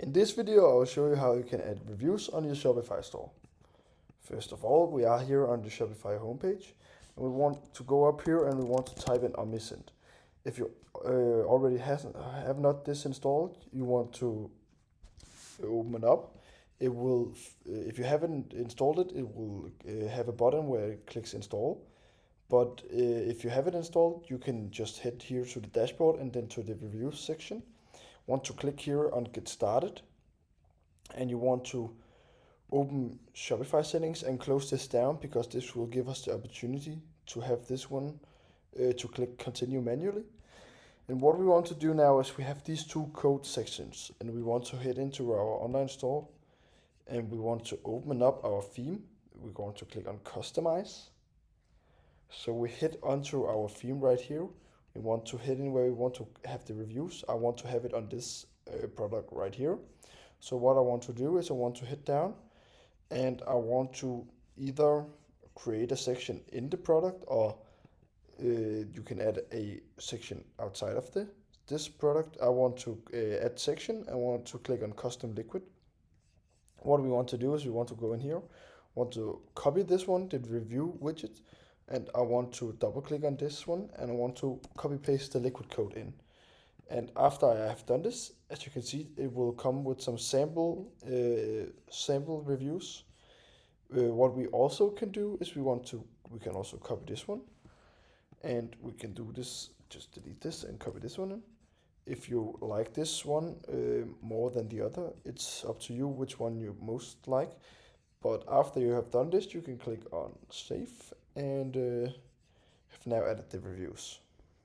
In this video, I will show you how you can add reviews on your Shopify store. First of all, we are here on the Shopify homepage, and we want to go up here and we want to type in omniscient. If you already have not this installed, you want to open it up. It will, if you haven't installed it, it will have a button where it clicks install. But if you have it installed, you can just head here to the dashboard and then to the reviews section. Want to click here on get started, and you want to open Shopify settings and close this down, because this will give us the opportunity to have this one to click continue manually. And what we want to do now is we have these two code sections, and we want to head into our online store and we want to open up our theme. We're going to click on customize. So we hit onto our theme right here. We want to head in where we want to have the reviews. I want to have it on this product right here. So what I want to do is I want to hit down, and I want to either create a section in the product, or you can add a section outside of this product. I want to add section. I want to click on custom liquid. What we want to do is we want to go in here, want to copy this one, the review widget, and I want to double click on this one, and I want to copy paste the liquid code in. And after I have done this, as you can see, it will come with some sample reviews. What we also can do is we can also copy this one, and we can do this, just delete this and copy this one in. If you like this one more than the other, it's up to you which one you most like. But after you have done this, you can click on save, and have now added the reviews.